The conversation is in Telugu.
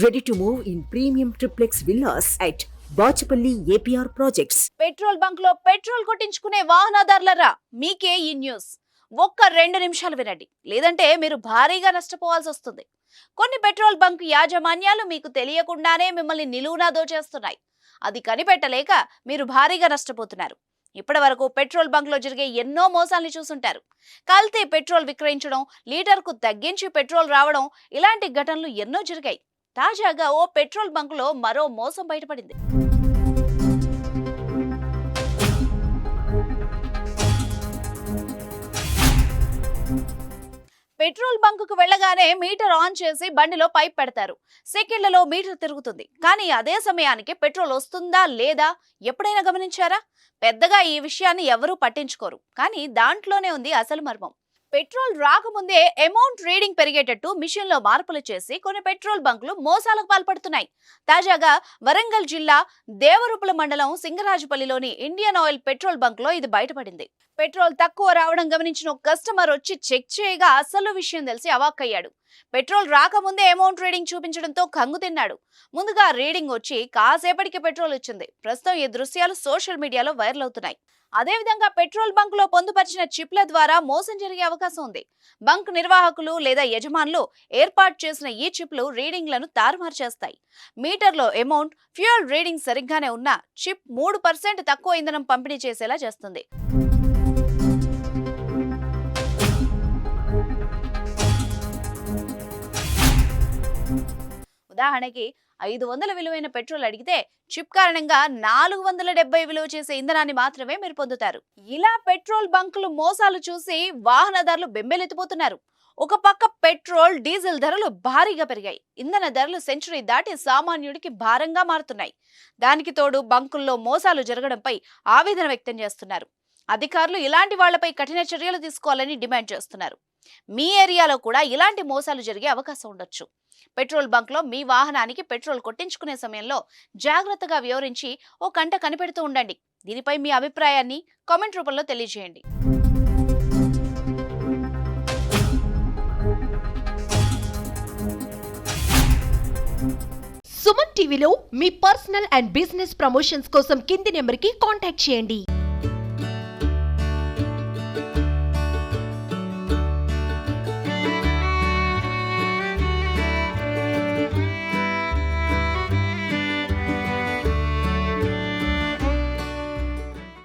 Ready to move in premium triplex villas at Bachapalli APR Projects. Petrol bunk లో పెట్రోల్ కొట్టించుకునే వాహనదారులరా మీకే ఈ న్యూస్. ఒక్క 2 నిమిషాలు వినండి, లేదంటే మీరు భారీగా నష్టపోవాల్సి వస్తుంది. కొన్ని పెట్రోల్ బంక్ యాజమాన్యాలు మీకు తెలియకుండానే మిమ్మల్ని నిలువునా దోచేస్తున్నాయి. అది కనిపెట్టలేక మీరు భారీగా నష్టపోతున్నారు. ఇప్పటి వరకు పెట్రోల్ బంక్ లో జరిగే ఎన్నో మోసాల్ని చూసుంటారు. కల్తీ పెట్రోల్ విక్రయించడం, లీటర్కు తగ్గించి పెట్రోల్ రావడం, ఇలాంటి ఘటనలు ఎన్నో జరిగాయి. తాజాగా ఓ పెట్రోల్ బంక్ లో మరో మోసం బయటపడింది. పెట్రోల్ బంకుకు వెళ్లగానే మీటర్ ఆన్ చేసి బండిలో పైప్ పెడతారు. సెకండ్లలో మీటర్ తిరుగుతుంది. కానీ అదే సమయానికి పెట్రోల్ వస్తుందా లేదా ఎప్పుడైనా గమనించారా? పెద్దగా ఈ విషయాన్ని ఎవరూ పట్టించుకోరు. కానీ దాంట్లోనే ఉంది అసలు మర్మం. పెట్రోల్ రాకముందే అమౌంట్ రీడింగ్ పెరిగేటట్టు మిషన్ లో మార్పులు చేసి కొన్ని పెట్రోల్ బంకులు మోసాలకు పాల్పడుతున్నాయి. తాజాగా వరంగల్ జిల్లా దేవరూపల మండలం సింగరాజుపల్లిలోని ఇండియన్ ఆయిల్ పెట్రోల్ బంక్ లో ఇది బయటపడింది. పెట్రోల్ తక్కువ రావడం గమనించిన ఒక కస్టమర్ వచ్చి చెక్ చేయగా అసలు విషయం తెలిసి అవాక్కయ్యాడు. పెట్రోల్ రాకముందే అమౌంట్ రీడింగ్ చూపించడంతో కంగు తిన్నాడు. ముందుగా రీడింగ్ వచ్చి కాసేపటికి పెట్రోల్ వచ్చింది. ప్రస్తుతం ఈ దృశ్యాలు సోషల్ మీడియాలో వైరల్ అవుతున్నాయి. అదేవిధంగా పెట్రోల్ బంక్ లో పొందుపరిచిన చిప్ల ద్వారా మోసం జరిగే అవకాశం ఉంది. బంక్ నిర్వాహకులు లేదా యజమానులు ఏర్పాటు చేసిన ఈ చిప్లు రీడింగ్లను తారుమారు చేస్తాయి. మీటర్లో అమౌంట్, ఫ్యూయల్ రీడింగ్ సరిగ్గానే ఉన్న చిప్ 3% తక్కువ ఇంధనం పంపిణీ చేసేలా చేస్తుంది. ఉదాహరణకి 500 విలువైన పెట్రోల్ అడిగితే చిప్ కారణంగా 470 విలువ చేసే ఇంధనాన్ని మాత్రమే మీరు పొందుతారు. ఇలా పెట్రోల్ బంకులు మోసాలు చూసి వాహనదారులు బెంబేలెత్తిపోతున్నారు. ఒక పక్క పెట్రోల్, డీజిల్ ధరలు భారీగా పెరిగాయి. ఇంధన ధరలు సెంచరీ దాటి సామాన్యుడికి భారంగా మారుతున్నాయి. దానికి తోడు బంకుల్లో మోసాలు జరగడంపై ఆవేదన వ్యక్తం చేస్తున్నారు. అధికారులు ఇలాంటి వాళ్లపై కఠిన చర్యలు తీసుకోవాలని డిమాండ్ చేస్తున్నారు. మీ ఏరియాలో కూడా ఇలాంటి మోసాలు జరిగే అవకాశం ఉండొచ్చు. పెట్రోల్ బంక్ లో మీ వాహనానికి పెట్రోల్ కొట్టించుకునే సమయంలో జాగ్రత్తగా వివరించి ఓ కంట కనిపెడుతూ ఉండండి. దీనిపై మీ అభిప్రాయాన్ని కామెంట్ రూపంలో తెలియజేయండి. సుమన్ టీవీలో మీ పర్సనల్ అండ్ బిజినెస్ ప్రమోషన్స్ కోసం కింది నెంబర్కి కాంటాక్ట్ చేయండి.